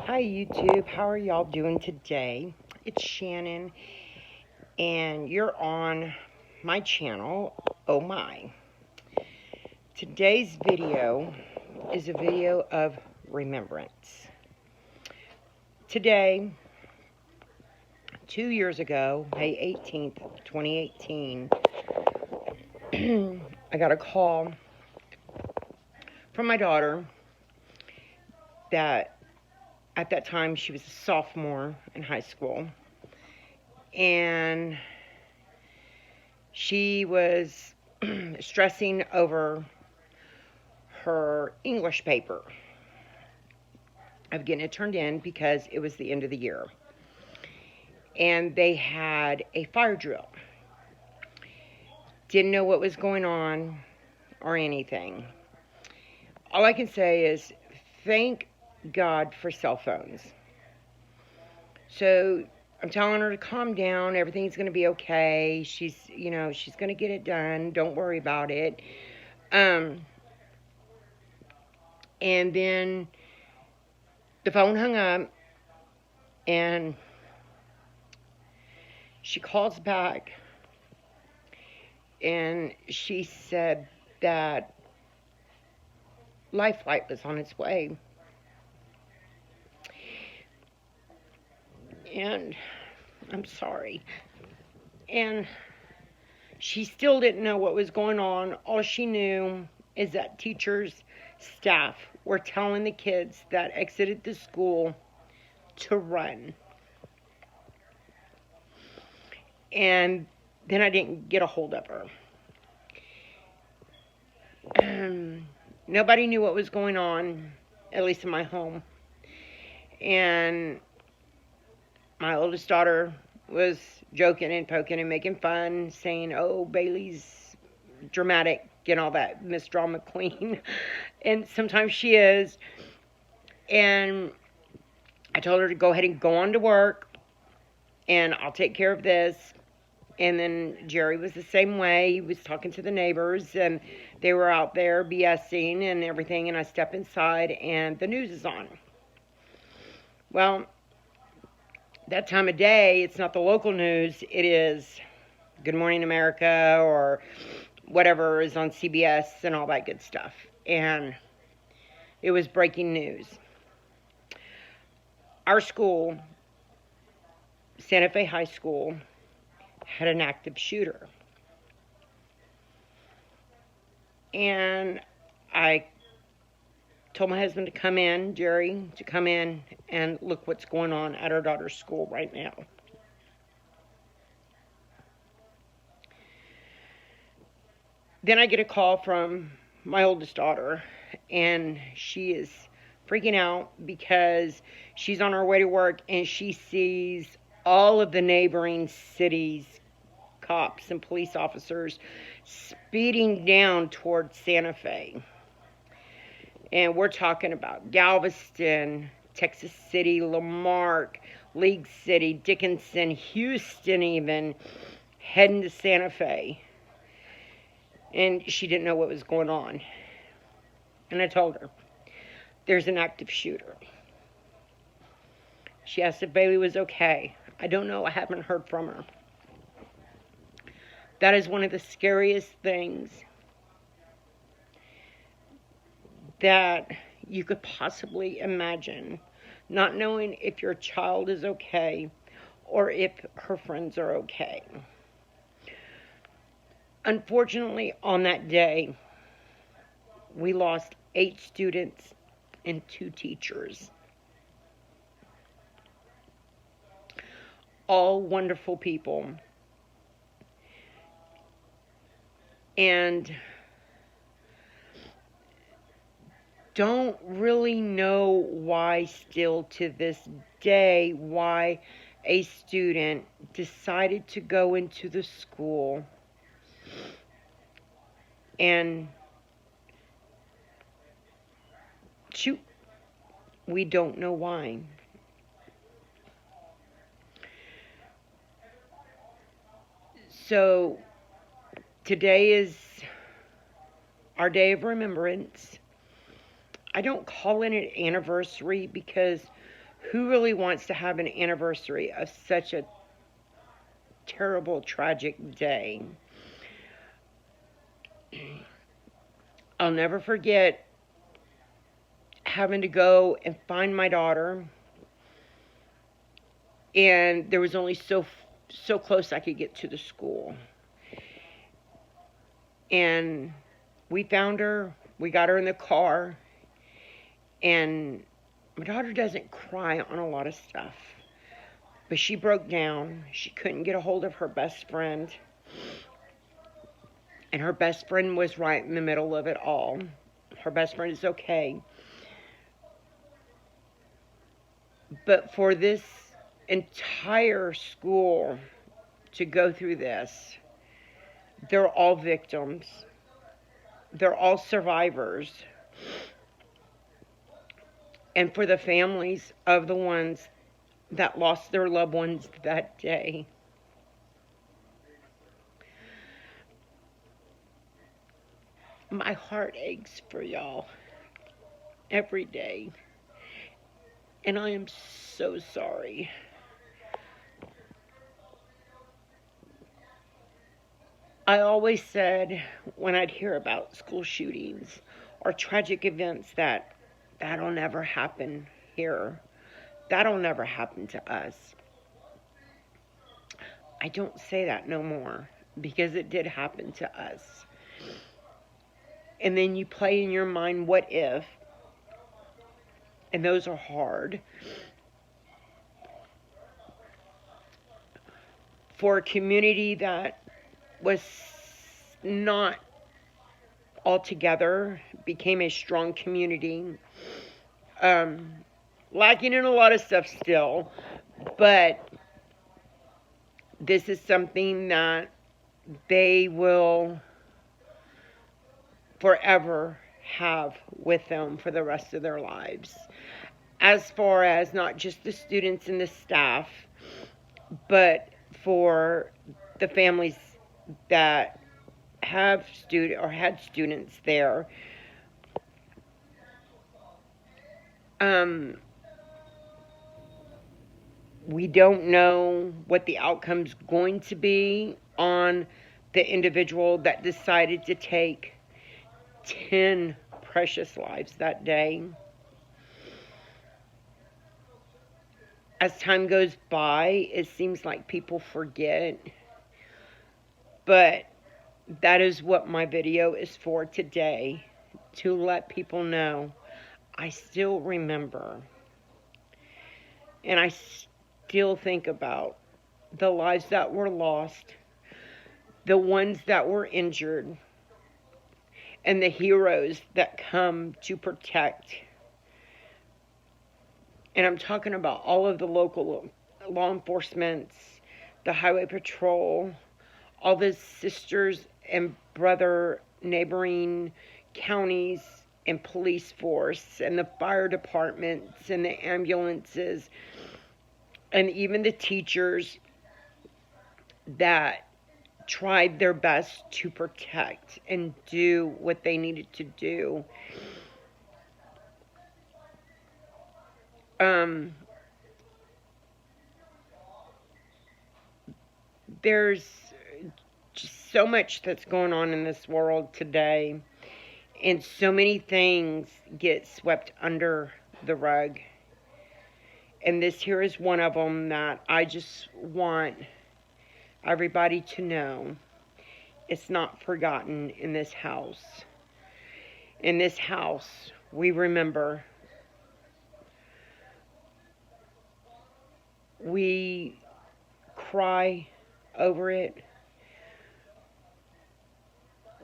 Hi YouTube, how are y'all doing today? It's Shannon and you're on my channel, Oh My. Today's video is a video of remembrance. Today, 2 years ago, May 18th, 2018, I got a call from my daughter that at that time she was a sophomore in high school. And she was stressing over her English paper of getting it turned in because it was the end of the year. And they had a fire drill. Didn't know what was going on or anything. All I can say is thank God for cell phones. So I'm telling her to calm down. Everything's going to be okay. She's going to get it done. Don't worry about it. And then the phone hung up, and she calls back, and she said that Life Flight was on its way. And I'm sorry. And she still didn't know what was going on. All she knew is that teachers, staff were telling the kids that exited the school to run. And then I didn't get a hold of her. Nobody knew what was going on, at least in my home. And my oldest daughter was joking and poking and making fun, saying, oh, Bailey's dramatic and all that, Miss Drama Queen. And sometimes she is. And I told her to go ahead and go on to work, and I'll take care of this. And then Jerry was the same way. He was talking to the neighbors, and they were out there BSing and everything, and I step inside, and the news is on. Well, that time of day, it's not the local news. It is Good Morning America or whatever is on CBS and all that good stuff. And it was breaking news. Our school, Santa Fe High School, had an active shooter. And I told my husband to come in, Jerry, to come in and look what's going on at our daughter's school right now. Then I get a call from my oldest daughter, and she is freaking out because she's on her way to work and she sees all of the neighboring cities, cops and police officers speeding down towards Santa Fe. And we're talking about Galveston, Texas City, Lamarck, League City, Dickinson, Houston even, heading to Santa Fe. And she didn't know what was going on. And I told her, there's an active shooter. She asked if Bailey was okay. I don't know. I haven't heard from her. That is one of the scariest things that you could possibly imagine, not knowing if your child is okay or if her friends are okay. Unfortunately, on that day, we lost 8 students and 2 teachers. All wonderful people. And don't really know why still to this day, why a student decided to go into the school and shoot. We don't know why. So today is our day of remembrance. I don't call it an anniversary because Who really wants to have an anniversary of such a terrible, tragic day? I'll never forget having to go and find my daughter, and there was only so close I could get to the school. And we found her, we got her in the car, and my daughter doesn't cry on a lot of stuff, but she broke down. She couldn't get a hold of her best friend, and her best friend was right in the middle of it all. Her best friend is okay. But for this entire school to go through this, they're all victims. They're all survivors. And for the families of the ones that lost their loved ones that day, my heart aches for y'all every day. And I am so sorry. I always said when I'd hear about school shootings or tragic events that that'll never happen here. That'll never happen to us. I don't say that no more because it did happen to us. And then you play in your mind, what if? And those are hard. For a community that was not all together, became a strong community. Lacking in a lot of stuff still, but this is something that they will forever have with them for the rest of their lives. As far as not just the students and the staff, but for the families that have had students there. We don't know what the outcome's going to be on the individual that decided to take 10 precious lives that day. As time goes by, it seems like people forget. But that is what my video is for today, to let people know I still remember. And I still think about the lives that were lost, the ones that were injured, and the heroes that come to protect. And I'm talking about all of the local law enforcement, the highway patrol, all the sisters and brother neighboring counties and police force and the fire departments and the ambulances and even the teachers that tried their best to protect and do what they needed to do. There's just so much that's going on in this world today, and so many things get swept under the rug. And this here is one of them that I just want everybody to know it's not forgotten in this house. In this house, we remember. We cry over it.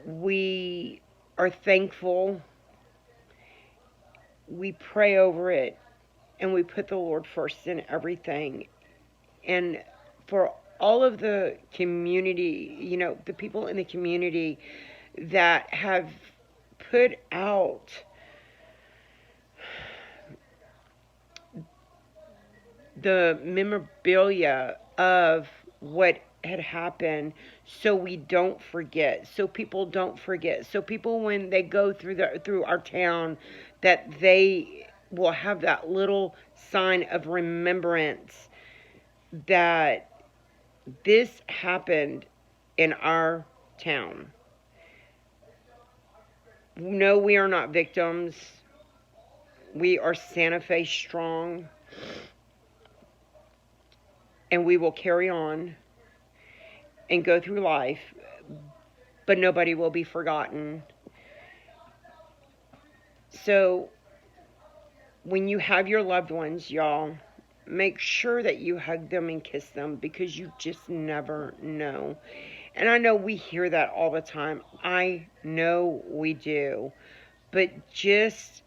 We are thankful. We pray over it. And we put the Lord first in everything. And for all of the community, you know, the people in the community that have put out the memorabilia of what had happened, so we don't forget, so people don't forget, so people when they go through our town, that they will have that little sign of remembrance that this happened in our town. No, we are not victims. We are Santa Fe strong, and we will carry on and go through life, but nobody will be forgotten. So when you have your loved ones, y'all, make sure that you hug them and kiss them, because you just never know. And I know we hear that all the time. I know we do. But just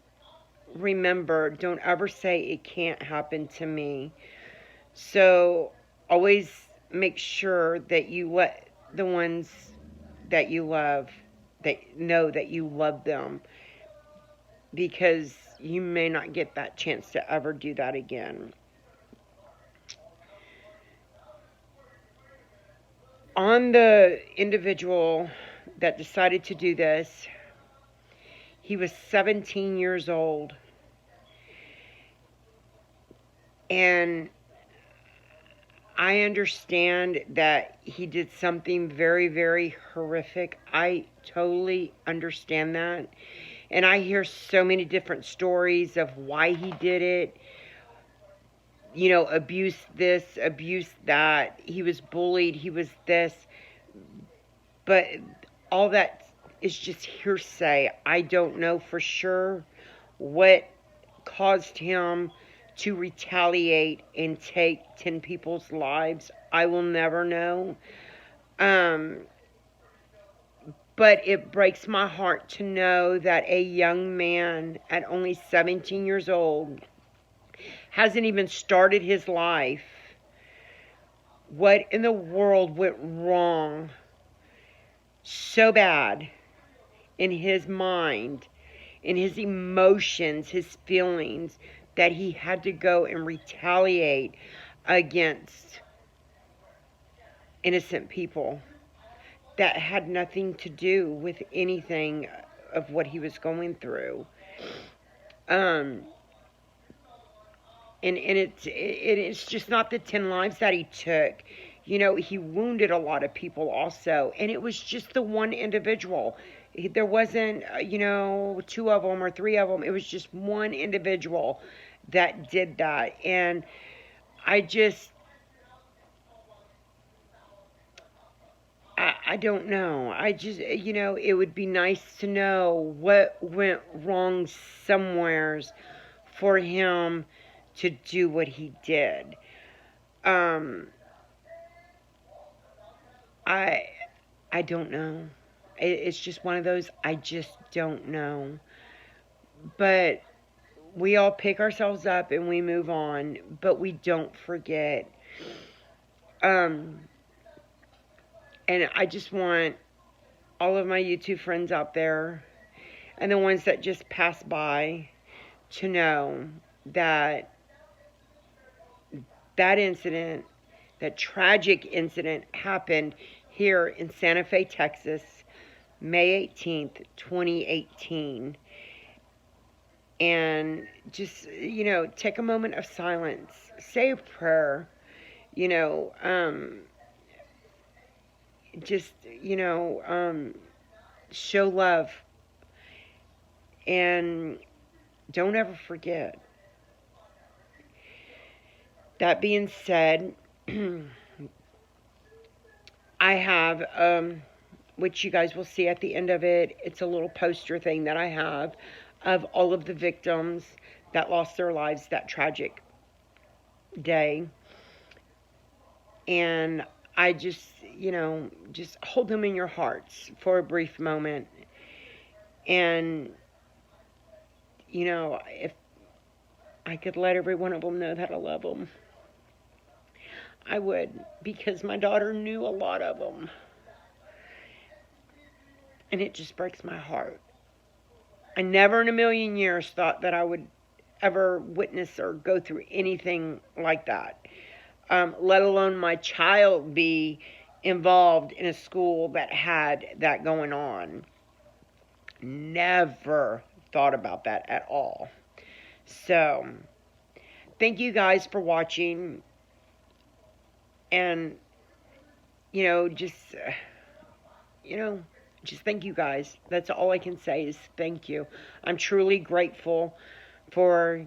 remember, don't ever say it can't happen to me. So always make sure that you let the ones that you love, that know that you love them, because you may not get that chance to ever do that again. On the individual that decided to do this, he was 17 years old. And I understand that he did something very, very horrific. I totally understand that. And I hear so many different stories of why he did it. You know, abuse this, abuse that. He was bullied, he was this. But all that is just hearsay. I don't know for sure what caused him to retaliate and take 10 people's lives. I will never know. But it breaks my heart to know that a young man at only 17 years old hasn't even started his life. What in the world went wrong so bad in his mind, in his emotions, his feelings, that he had to go and retaliate against innocent people that had nothing to do with anything of what he was going through. And it's just not the 10 lives that he took. You know, he wounded a lot of people also. And it was just the one individual. There wasn't, 2 of them or 3 of them. It was just one individual that did that. And I don't know. It would be nice to know what went wrong somewheres for him to do what he did. I don't know. It's just one of those, I just don't know. But we all pick ourselves up and we move on, but we don't forget. And I just want all of my YouTube friends out there and the ones that just pass by to know that that incident, that tragic incident, happened here in Santa Fe, Texas, May 18th, 2018. And just, take a moment of silence. Say a prayer. Show love. And don't ever forget. That being said, I have, which you guys will see at the end of it, it's a little poster thing that I have of all of the victims that lost their lives that tragic day. And I just hold them in your hearts for a brief moment. And, if I could let every one of them know that I love them, I would, because my daughter knew a lot of them. And it just breaks my heart. I never in a million years thought that I would ever witness or go through anything like that. Let alone my child be involved in a school that had that going on. Never thought about that at all. So, thank you guys for watching. And, you know, you know, just thank you guys. That's all I can say is thank you. I'm truly grateful for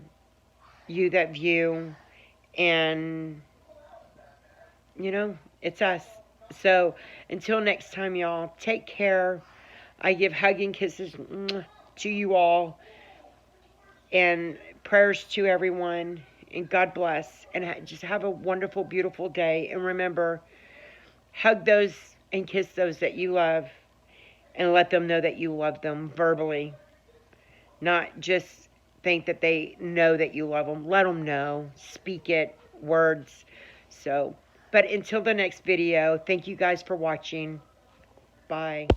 you that view. And, you know, it's us. So, until next time, y'all, take care. I give hugging kisses to you all. And prayers to everyone. And God bless. And just have a wonderful, beautiful day. And remember, hug those and kiss those that you love. And let them know that you love them verbally. Not just think that they know that you love them. Let them know. Speak it. Words. So, but until the next video, thank you guys for watching. Bye.